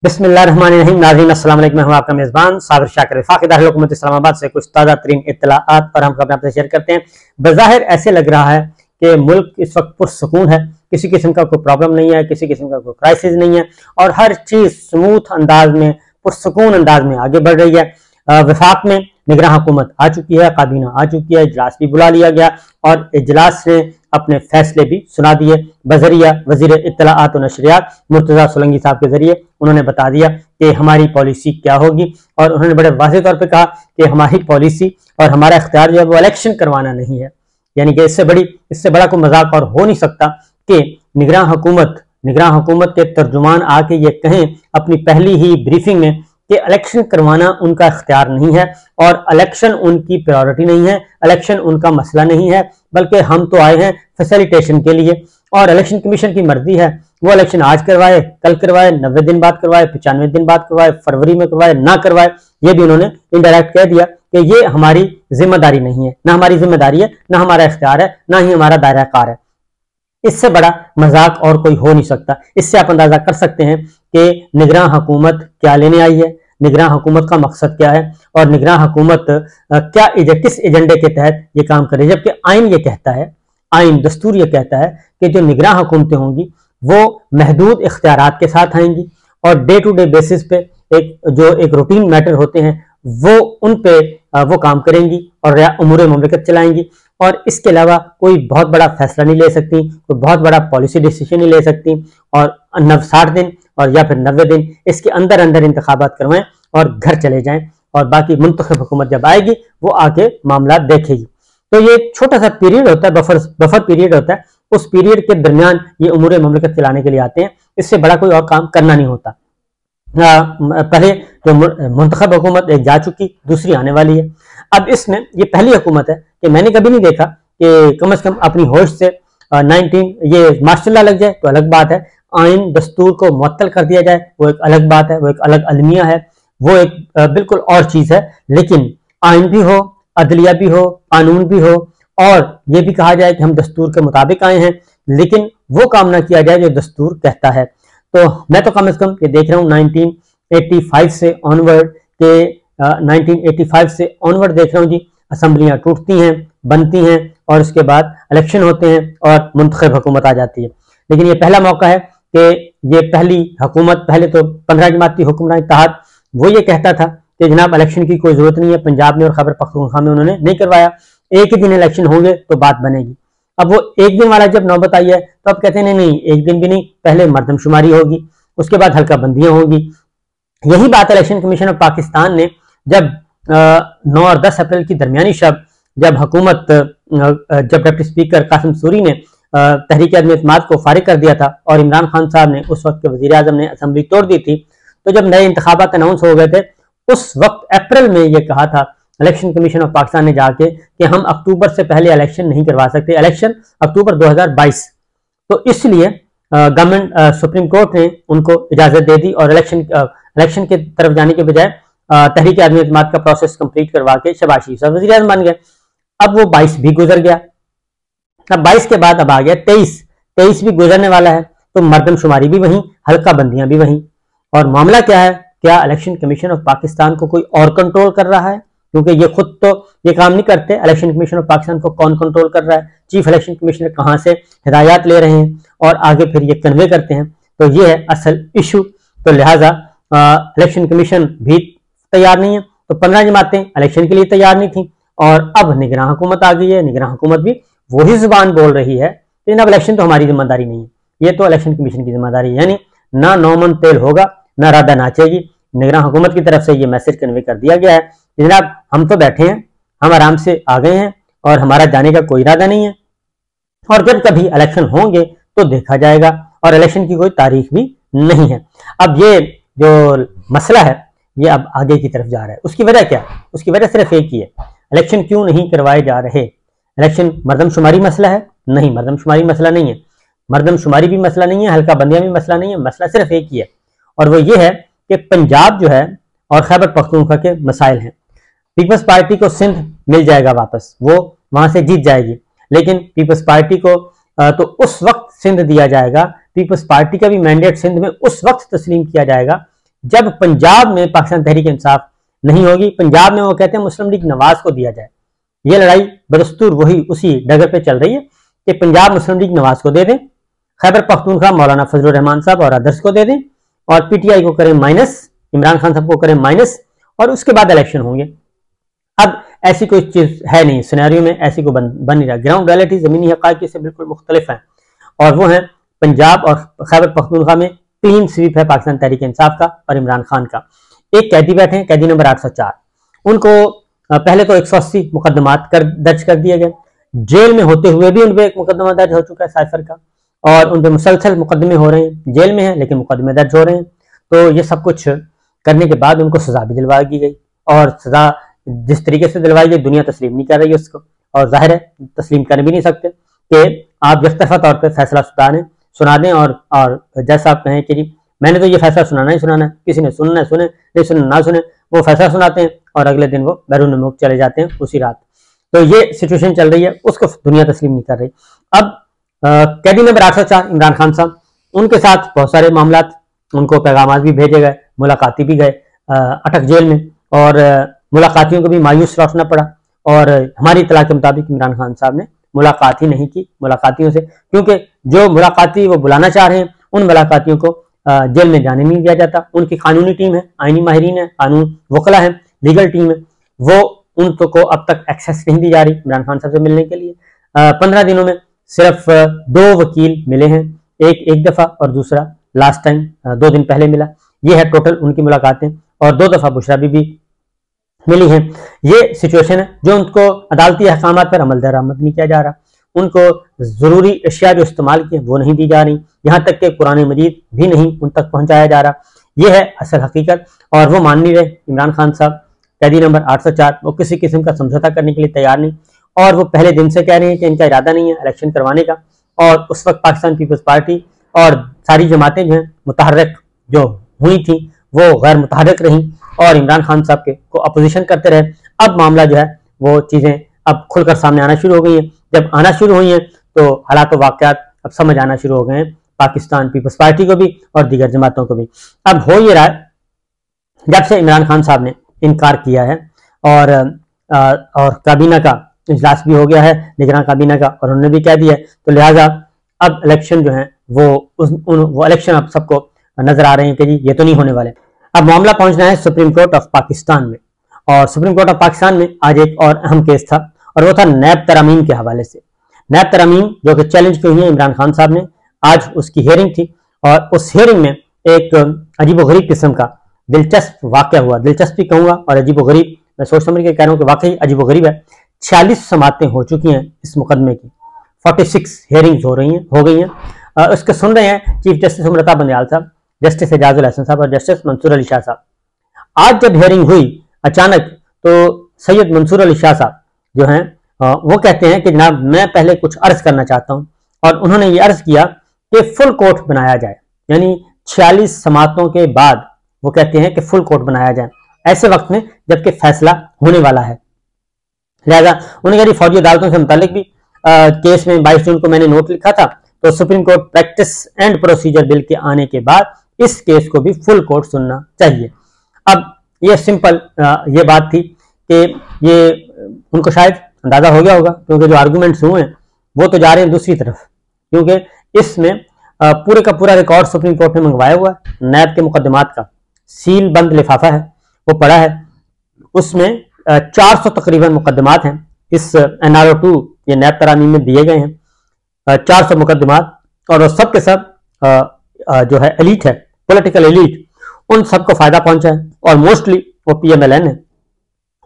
बिस्मिल्लाहिर्रहमानिर्रहीम। नाज़रीन अस्सलाम वालेकुम। मैं हूं आपका मेज़बान साबिर शाकिर। वफाक़ी दारुल हुकूमत इस्लामाबाद से कुछ ताज़ा तरीन इत्तलाआत पर हम खबरें आपसे शेयर करते हैं। बज़ाहिर ऐसे लग रहा है कि मुल्क इस वक्त पुरसुकून है, किसी किस्म का कोई प्रॉब्लम नहीं है, किसी किस्म का कोई क्राइसिस नहीं है और हर चीज़ स्मूथ अंदाज में, पुरसुकून अंदाज में आगे बढ़ रही है। वफाक में निगरान हुकूमत आ चुकी है, काबीना आ चुकी है, इजलास भी बुला लिया गया और इजलास ने अपने फैसले भी सुना दिए। बजरिया वजीर इत्तलाआत और नशरियात मुर्तजा सोलंकी साहब के जरिए उन्होंने बता दिया कि हमारी पॉलिसी क्या होगी और उन्होंने बड़े वाज़ेह तौर पे कहा कि हमारी पॉलिसी और हमारा इख्तियार जो है वो इलेक्शन करवाना नहीं है। यानी कि इससे बड़ा कोई मजाक और हो नहीं सकता कि निगरान हुकूमत के तर्जुमान आके ये कहें अपनी पहली ही ब्रीफिंग में कि इलेक्शन करवाना उनका इख्तियार नहीं है और इलेक्शन उनकी प्रायोरिटी नहीं है, इलेक्शन उनका मसला नहीं है, बल्कि हम तो आए हैं फैसिलिटेशन के लिए और इलेक्शन कमीशन की मर्जी है वो इलेक्शन आज करवाए, कल करवाए, 90 दिन बाद करवाए, 95 दिन बाद करवाए, फरवरी में करवाए, ना करवाए। ये भी उन्होंने इनडायरेक्ट कह दिया कि ये हमारी जिम्मेदारी नहीं है, ना हमारी जिम्मेदारी है, ना हमारा इख्तियार है, ना ही हमारा दायरा कार है। इससे बड़ा मजाक और कोई हो नहीं सकता। इससे आप अंदाजा कर सकते हैं कि निगरान हुकूमत क्या लेने आई है, निगरान हुकूमत का मकसद क्या है और निगरान हुकूमत किस एजेंडे के तहत ये काम करे। जबकि आइन ये कहता है, आइन दस्तूर ये कहता है कि जो निगरान हुकूमतें होंगी वो महदूद इख्तियारात के साथ आएंगी और डे टू डे बेसिस पे एक रूटीन मैटर होते हैं वो उन पे वो काम करेंगी और उमूर मुमलिकत चलाएंगी और इसके अलावा कोई बहुत बड़ा फैसला नहीं ले सकती, कोई बहुत बड़ा पॉलिसी डिसीजन नहीं ले सकती और 60 दिन और या फिर 90 दिन इसके अंदर अंदर इंतखाबात करवाएं और घर चले जाएं और बाकी मुंतखब हुकूमत जब आएगी वो आके मामला देखेगी। तो ये छोटा सा पीरियड होता है, बफर पीरियड होता है। उस पीरियड के दरमियान ये उमूर मुमलिकत चलाने के लिए आते हैं। इससे बड़ा कोई और काम करना नहीं होता। पहले जो मुंतखब हुकूमत एक जा चुकी, दूसरी आने वाली है। अब इसमें ये पहली हुकूमत है कि मैंने कभी नहीं देखा कि कम से कम अपनी होश से 19 ये मार्शल लग जाए तो अलग बात है, आइन दस्तूर को मुअत्तल कर दिया जाए वो एक अलग बात है, वो एक अलग अलमिया है, वो एक बिल्कुल और चीज है। लेकिन आइन भी हो, अदलिया भी हो, कानून भी हो और ये भी कहा जाए कि हम दस्तूर के मुताबिक आए हैं, लेकिन वो काम ना किया जाए जो दस्तूर कहता है। तो मैं तो कम से कम ये देख रहा हूँ 1985 से ऑनवर्ड के 1985 से ऑनवर्ड देख रहा हूँ जी, असम्बलियां टूटती हैं, बनती हैं और उसके बाद इलेक्शन होते हैं और मुंतखब हुकूमत आ जाती है। लेकिन ये पहला मौका है कि ये पहली हुकूमत, पहले तो 15 जमाती हुक्मरान तहत वो ये कहता था कि जनाब इलेक्शन की कोई जरूरत नहीं है, पंजाब में और खैबर पख्तूनख्वा में उन्होंने नहीं करवाया, एक ही दिन इलेक्शन होंगे तो बात बनेगी। अब वो एक दिन वाला जब नौबत आई है तो अब कहते हैं नहीं एक दिन भी नहीं, पहले मरदमशुमारी होगी, उसके बाद हल्का बंदियां होगी। यही बात इलेक्शन कमीशन ऑफ पाकिस्तान ने जब 9 और 10 अप्रैल की दरमियानी शब जब हुकूमत जब डिप्टी स्पीकर कासिम सूरी ने तहरीक अदम इत्मीनान को फारिग कर दिया था और इमरान खान साहब ने उस वक्त के वजीर आजम ने असम्बली तोड़ दी थी, तो जब नए इंतखाबात अनाउंस हो गए थे उस वक्त अप्रैल में ये कहा था इलेक्शन कमीशन ऑफ पाकिस्तान ने जाके कि हम अक्टूबर से पहले इलेक्शन नहीं करवा सकते, इलेक्शन अक्टूबर 2022। तो इसलिए गवर्नमेंट सुप्रीम कोर्ट ने उनको इजाजत दे दी और इलेक्शन के तरफ जाने के बजाय तहरीक आदम इत्मीनान का प्रोसेस कंप्लीट करवा के शहबाज शरीफ साहब वज़ीर आज़म बन गए। अब वो 22 भी गुजर गया, अब 22 के बाद अब आ गया 23 भी गुजरने वाला है। तो मरदमशुमारी भी वहीं, हल्का बंदियां भी वहीं। और मामला क्या है, क्या इलेक्शन कमीशन ऑफ पाकिस्तान को कोई और कंट्रोल कर रहा है? क्योंकि ये खुद तो ये काम नहीं करते। इलेक्शन कमीशन ऑफ पाकिस्तान को कौन कंट्रोल कर रहा है? चीफ इलेक्शन कमिश्नर कहां से हिदायत ले रहे हैं और आगे फिर ये कन्वे करते हैं। तो ये है असल इशू। तो लिहाजा इलेक्शन कमीशन भी तैयार नहीं है, तो 15 जमातें इलेक्शन के लिए तैयार नहीं थी और अब निगरान हुकूमत आ गई है। निगरान हुकूमत भी वही जुबान बोल रही है कि अब इलेक्शन तो हमारी जिम्मेदारी नहीं है, ये तो इलेक्शन कमीशन की जिम्मेदारी है। यानी ना नौमन तेल होगा ना राधा नाचेगी। निगरान हुकूमत की तरफ से ये मैसेज कन्वे कर दिया गया है कि जनाब हम तो बैठे हैं, हम आराम से आ गए हैं और हमारा जाने का कोई इरादा नहीं है और जब कभी इलेक्शन होंगे तो देखा जाएगा और इलेक्शन की कोई तारीख भी नहीं है। अब ये जो मसला है ये अब आगे की तरफ जा रहा है। उसकी वजह क्या है? उसकी वजह सिर्फ एक ही है, इलेक्शन क्यों नहीं करवाए जा रहे। इलेक्शन मरदमशुमारी मसला है? नहीं, मरदमशुमारी मसला नहीं है, मरदमशुमारी भी मसला नहीं है, हल्का बंदियां भी मसला नहीं है। मसला सिर्फ एक ही है और वो ये है कि पंजाब जो है और खैबर पख्तूनख्वा के मसाइल हैं। पीपल्स पार्टी को सिंध मिल जाएगा वापस, वो वहां से जीत जाएगी, लेकिन पीपल्स पार्टी को तो उस वक्त सिंध दिया जाएगा, पीपल्स पार्टी का भी मैंडेट सिंध में उस वक्त तस्लीम किया जाएगा जब पंजाब में पाकिस्तान तहरीक इंसाफ नहीं होगी, पंजाब में वो कहते हैं मुस्लिम लीग नवाज को दिया जाए। ये लड़ाई बदस्तूर वही उसी डगर पे चल रही है कि पंजाब मुस्लिम लीग नवाज को दे दें, खैबर पख्तूनख्वा मौलाना फजलुर रहमान साहब और अदर्स को दे दें, और पीटीआई को करें माइनस, इमरान खान साहब को करें माइनस, और उसके बाद इलेक्शन होंगे। अब ऐसी कोई चीज है नहीं, सिनेरियो में ऐसी को बन नहीं रहा। ग्राउंड रियलिटी जमीनी हक़ाइक़ से बिल्कुल मुख्तलिफ है, और वो है पंजाब और खैबर पख्तूनख्वा में क्लीन स्वीप है पाकिस्तान तहरीक इंसाफ का और इमरान खान का। एक कैदी बैठे हैं, कैदी नंबर 804, उनको पहले तो 180 मुकदमात दर्ज कर दिए गए, जेल में होते हुए भी उन पर एक मुकदमा दर्ज हो चुका है साइफर का, और उन पर मुसलसल मुकदमे हो रहे हैं, जेल में है लेकिन मुकदमे दर्ज हो रहे हैं। तो ये सब कुछ करने के बाद उनको सजा भी दिलवा दी गई, और सजा जिस तरीके से दिलवाई गई दुनिया तस्लीम नहीं कर रही है उसको, और जाहिर है तस्लीम कर भी नहीं सकते कि आप यकतरफा तौर पर फैसला सुना दें और जैसा आप कहें कि जी मैंने तो ये फैसला सुनाना ही सुनाना है, किसी ने सुनना है सुने, नहीं सुनना ना सुने, वो फैसला सुनाते हैं और अगले दिन वो बैरून मुल्क चले जाते हैं उसी रात। तो ये सिचुएशन चल रही है, उसको दुनिया तस्लीम नहीं कर रही। अब कैदी नंबर 804 इमरान खान साहब, उनके साथ बहुत सारे मामला, उनको पैगाम भी भेजे गए, मुलाकाती भी गए अटक जेल में, और मुलाकातियों को भी मायूस लौटना पड़ा, और हमारी इत्तला के मुताबिक इमरान खान साहब ने मुलाकात ही नहीं की मुलाकातियों से, क्योंकि जो मुलाकाती वो बुलाना चाह रहे हैं उन मुलाकातियों को जेल में जाने नहीं दिया जाता। उनकी कानूनी टीम है, आईनी माहिरीन है, कानून वकला है, लीगल टीम है, वो उनको अब तक एक्सेस नहीं दी जा रही इमरान खान साहब से मिलने के लिए। 15 दिनों में सिर्फ 2 वकील मिले हैं, एक दफा और दूसरा लास्ट टाइम 2 दिन पहले मिला। ये है टोटल उनकी मुलाकातें, और 2 दफा बुशरा बीबी मिली हैं। ये सिचुएशन है जो उनको अदालती अहकाम पर अमल दरामद नहीं किया जा रहा, उनको जरूरी अशिया जो इस्तेमाल किए वो नहीं दी जा रही, यहाँ तक कि कुरान मजीद भी नहीं उन तक पहुंचाया जा रहा। ये है असल हकीकत, और वो मान नहीं रहे इमरान खान साहब। कैदी नंबर 804 वो किसी किस्म का समझौता करने के लिए तैयार नहीं, और वो पहले दिन से कह रहे हैं कि इनका इरादा नहीं है इलेक्शन करवाने का, और उस वक्त पाकिस्तान पीपल्स पार्टी और सारी जमातें जो हैं मुतहर्रिक जो हुई थी वो गैर मुतहर्रिक रहीं और इमरान खान साहब के को अपोजिशन करते रहे। अब मामला जो है वो चीजें अब खुलकर सामने आना शुरू हो गई हैं। जब आना शुरू हुई हैं तो हालात वाक़यात अब समझ आना शुरू हो गए हैं पाकिस्तान पीपल्स पार्टी को भी और दीगर जमातों को भी। अब हो ये रहा है, जब से इमरान खान साहब ने इनकार किया है और काबीना का इजलास भी हो गया है, निगरान काबीना का, और उन्होंने भी कह दिया है, तो लिहाजा अब इलेक्शन जो है वो इलेक्शन अब सबको नजर आ रहे हैं कि जी ये तो नहीं होने वाले। अब मामला पहुंचना है सुप्रीम कोर्ट ऑफ पाकिस्तान में, और सुप्रीम कोर्ट ऑफ पाकिस्तान में आज एक और अहम केस था, और वो था नैब तरमीम के हवाले से। नैब तरमीम जो कि चैलेंज की हुई है इमरान खान साहब ने, आज उसकी हियरिंग थी, और उस हियरिंग में एक अजीबोगरीब किस्म का दिलचस्प वाकया हुआ। दिलचस्प भी कहूंगा और अजीबोगरीब, मैं सोच समझ के कह रहा हूँ कि वाकई अजीबोगरीब है। 46 समातें हो चुकी हैं इस मुकदमे की, 46 हियरिंग्स हो गई हैं। उसके सुन रहे हैं चीफ जस्टिस उमरता बंदयाल साहब, जस्टिस एजाजुल हसन साहब और जस्टिस मंसूर अली शाह साहब। आज जब हियरिंग हुई अचानक, तो सैयद मंसूर अली शाह साहब जो हैं वो कहते हैं कि जनाब मैं पहले कुछ अर्ज करना चाहता हूं, और उन्होंने ये अर्ज किया कि फुल कोर्ट बनाया जाए, यानी 46 समातों के बाद वो कहते हैं कि फुल कोर्ट बनाया जाए ऐसे वक्त में जबकि फैसला होने वाला है। लिहाजा उन्होंने कहा फौजी अदालतों से मुतालिक भी केस में 22 जून को मैंने नोट लिखा था, तो supreme court practice and procedure bill के आने के बाद इस केस को भी फुल कोर्ट सुनना चाहिए। अब ये सिंपल ये बात थी कि ये उनको शायद अंदाजा हो गया होगा, क्योंकि जो आर्गूमेंट्स हुए हैं वो तो जा रहे हैं दूसरी तरफ, क्योंकि इसमें पूरे का पूरा रिकॉर्ड सुप्रीम कोर्ट ने मंगवाया हुआ है। नैब के मुकदमात का सील बंद लिफाफा है, वो पड़ा है, उसमें 400 तकरीबन मुकदमात हैं इस NRO 2 ये नैब तरामीम में दिए गए हैं। 400 मुकदमात, और सब के सब जो है एलीट है, पॉलिटिकल एलीट, उन सबको फायदा पहुंचा है, और मोस्टली वो PMLN है,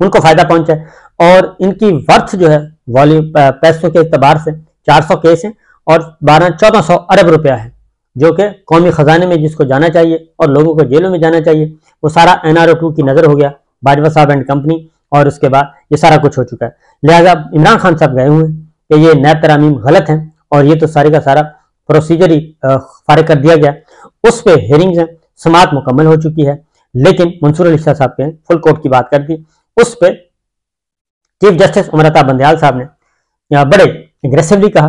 उनको फायदा पहुंचा है। और इनकी वर्थ जो है वॉल्यूम पैसों के एतबार से 400 केस हैं और 1400 अरब रुपया है, जो कि कौमी खजाने में जिसको जाना चाहिए और लोगों को जेलों में जाना चाहिए, वो सारा NRO 2 की नजर हो गया, बाजवा साहब एंड कंपनी, और उसके बाद ये सारा कुछ हो चुका है। लिहाजा इमरान खान साहब गए हुए हैं कि ये नैब तरामीम गलत है, और ये तो सारे का सारा प्रोसीजर ही फारिग कर दिया गया। उस पर हियरिंग्स हैं, समात मुकम्मल हो चुकी है, लेकिन मंसूर अली शाह साहब के फुल कोर्ट की बात कर दी। उस पर चीफ जस्टिस उमरता बंदयाल साहब ने बड़े एग्रेसिवली कहा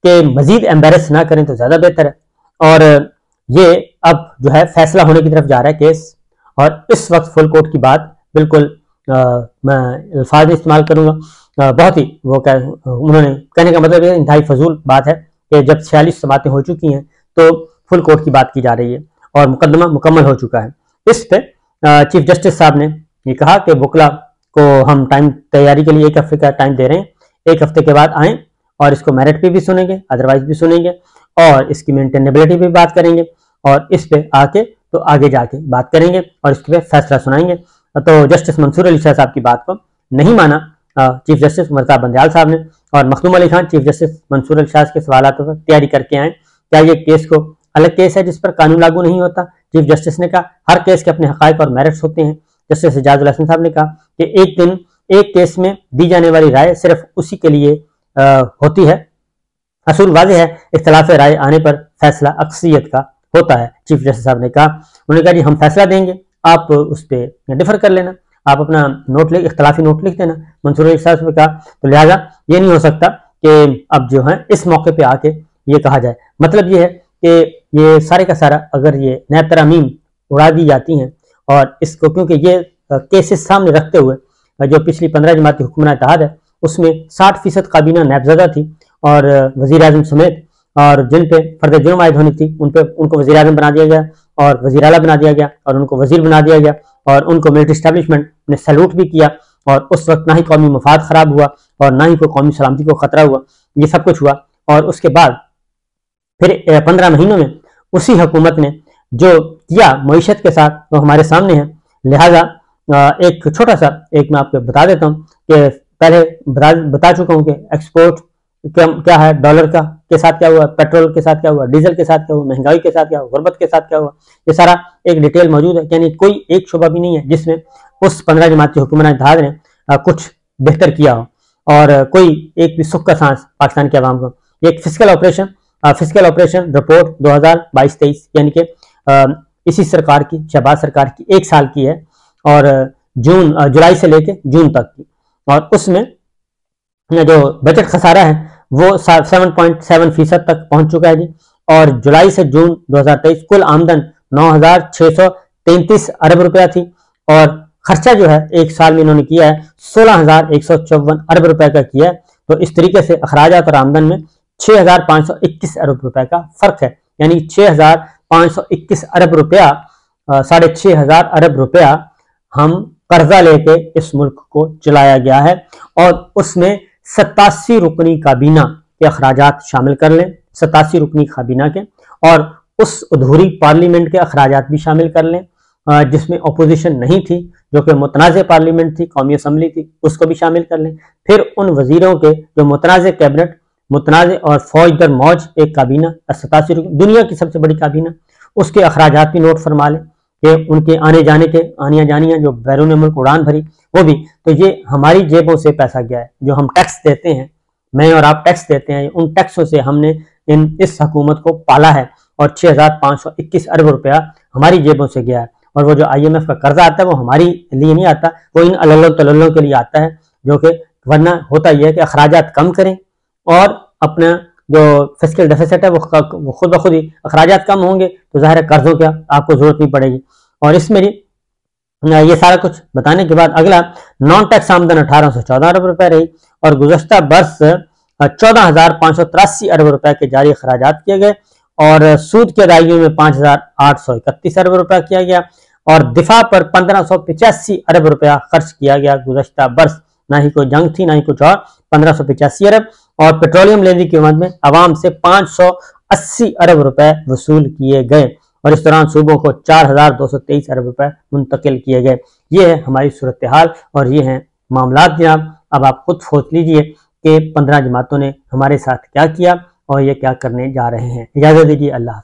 कि मजीद एम्बेरस ना करें तो ज्यादा बेहतर है, और ये अब जो है फैसला होने की तरफ जा रहा है केस, और इस वक्त फुल कोर्ट की बात बिल्कुल मैं अल्फाज इस्तेमाल करूंगा, बहुत ही वो उन्होंने कहने का मतलब है इंतहाई फजूल बात है कि जब 46 समातें हो चुकी हैं तो फुल कोर्ट की बात की जा रही है और मुकदमा मुकम्मल हो चुका है। इस पे चीफ जस्टिस साहब ने ये कहा कि वकला को हम टाइम तैयारी के लिए 1 हफ्ते का टाइम दे रहे हैं, 1 हफ्ते के बाद आएँ और इसको मेरिट पे भी सुनेंगे, अदरवाइज भी सुनेंगे और इसकी मेंटेनेबिलिटी पे बात करेंगे और इस पे आके तो आगे जाके बात करेंगे और इसके पे फैसला सुनाएंगे। तो जस्टिस मंसूर अली शाह साहब की बात को नहीं माना चीफ जस्टिस उमर बंदयाल साहब ने और मखदूम अली खान चीफ जस्टिस मंसूर अली शाह के सवालों पर तैयारी करके आए। क्या ये केस को अलग केस है जिस पर कानून लागू नहीं होता? चीफ जस्टिस ने कहा हर केस के अपने हकायक और मेरिट्स होते हैं। जस्टिस इजाजुल हसन साहब ने कहा कि एक दिन एक केस में दी जाने वाली राय सिर्फ उसी के लिए होती है, असूल वाज़ेह है, इख्तिलाफ राय आने पर फैसला अक्सरियत का होता है। चीफ जस्टिस साहब ने कहा, उन्होंने कहा जी हम फैसला देंगे, आप उस पर डिफर कर लेना, आप अपना नोट लिख इख्तिलाफी नोट लिख देना। मंसूर अली साहब ने कहा तो लिहाजा ये नहीं हो सकता कि अब जो है इस मौके पे आके ये कहा जाए। मतलब ये है कि ये सारे का सारा अगर ये नैब तरामीम उड़ा दी जाती हैं और इसको क्योंकि ये केसेस सामने रखते हुए जो पिछली 15 जमाती हुक्मरान इत्तेहाद है उसमें 60% काबीना नैबज़दा थी और वज़ीर आज़म समेत और जिन पे फर्द जुर्म आयद होनी थी उन पे उनको वज़ीर आज़म बना दिया गया और वज़ीर आला बना दिया गया और उनको वज़ीर बना दिया गया और उनको मिलिट्री इस्टेब्लिशमेंट ने सैल्यूट भी किया और उस वक्त ना ही कौमी मफाद खराब हुआ और ना ही कोई कौमी सलामती को खतरा हुआ, ये सब कुछ हुआ। और उसके बाद फिर 15 महीनों में उसी हुकूमत ने जो किया मईशत के साथ वो हमारे सामने है। लिहाजा एक छोटा सा एक मैं आपको बता देता हूँ कि पहले बता चुका हूँ कि एक्सपोर्ट क्या है, डॉलर का के साथ क्या हुआ, पेट्रोल के साथ क्या हुआ, डीजल के साथ क्या हुआ, महंगाई के साथ क्या हुआ, गुर्बत के साथ क्या हुआ, ये सारा एक डिटेल मौजूद है। यानी कोई एक शुबा भी नहीं है जिसमें उस 15 जमाती हुक्मरान इत्तेहाद ने कुछ बेहतर किया हो और कोई एक भी सुख का सांस पाकिस्तान के अवाम को। एक फिजिकल ऑपरेशन रिपोर्ट 2022-23 यानी कि इसी सरकार की, शहबाज सरकार की 1 साल की है और जुलाई से लेके जून तक की, और उसमें जो बजट खसारा है वो 7.7% तक पहुंच चुका है जी। और जुलाई से जून 2023 कुल आमदन 9,633 अरब रुपया थी और खर्चा जो है 1 साल में इन्होंने किया है 16,154 अरब रुपए का किया है। तो इस तरीके से अखराजात और आमदन में 6,521 अरब रुपए का फर्क है, यानी 6,521 अरब रुपया, 6,500 अरब रुपया हम कर्जा लेके इस मुल्क को चलाया गया है और उसमें 87 रुकनी काबीना के अखराजात शामिल कर लें, 87 रुकनी काबीना के, और उस अधूरी पार्लियामेंट के अखराजात भी शामिल कर लें जिसमें अपोजिशन नहीं थी, जो कि मुतनाज़ पार्लियामेंट थी, कौमी असम्बली थी, उसको भी शामिल कर लें। फिर उन वजीरों के जो मुतनाज़ कैबिनेट, मुतनाज़ और फौज दर मौज एक काबीना 87 दुनिया की सबसे बड़ी काबीना, उसके अखराजात भी नोट फरमा लें कि उनके आने जाने के आनिया जानियाँ जो बैरून मुल्क उड़ान भरी वो भी। तो ये हमारी जेबों से पैसा गया है, जो हम टैक्स देते हैं, मैं और आप टैक्स देते हैं, उन टैक्सों से हमने इस हुकूमत को पाला है और 6,521 अरब रुपया हमारी जेबों से गया है। और वो जो IMF का कर्जा आता है वो हमारी लिए नहीं आता, वो इन अल्लों तल्लों के लिए आता है, जो कि वरना होता यह है कि अखराजात कम करें और अपना जो फिस्कल डेफिसिट है वो खुद ब खुद ही अखराजात कम होंगे तो ज़ाहिर है कर्जों क्या आपको जरूरत नहीं पड़ेगी। और इसमें ये सारा कुछ बताने के बाद अगला नॉन टैक्स आमदन 1,814 अरब रुपए रही और गुज़श्ता बरस 14,583 अरब रुपए के जारी अखराजात किए गए और सूद की अदायगियों में 5,831 अरब रुपया किया गया और दिफा पर 1,585 अरब रुपया खर्च किया गया गुज़श्ता बरस। ना ही कोई जंग थी ना ही कुछ और, 1,585 अरब। और पेट्रोलियम लेवी की मद में अवाम से 580 अरब रुपए वसूल किए गए और इस दौरान सूबों को 4,223 अरब रुपए मुंतकिल किए गए। ये है हमारी सूरत हाल और ये हैं मामलात जनाब। अब आप खुद सोच लीजिए कि 15 जमातों ने हमारे साथ क्या किया और ये क्या करने जा रहे हैं। इजाज़त दीजिए, अल्लाह।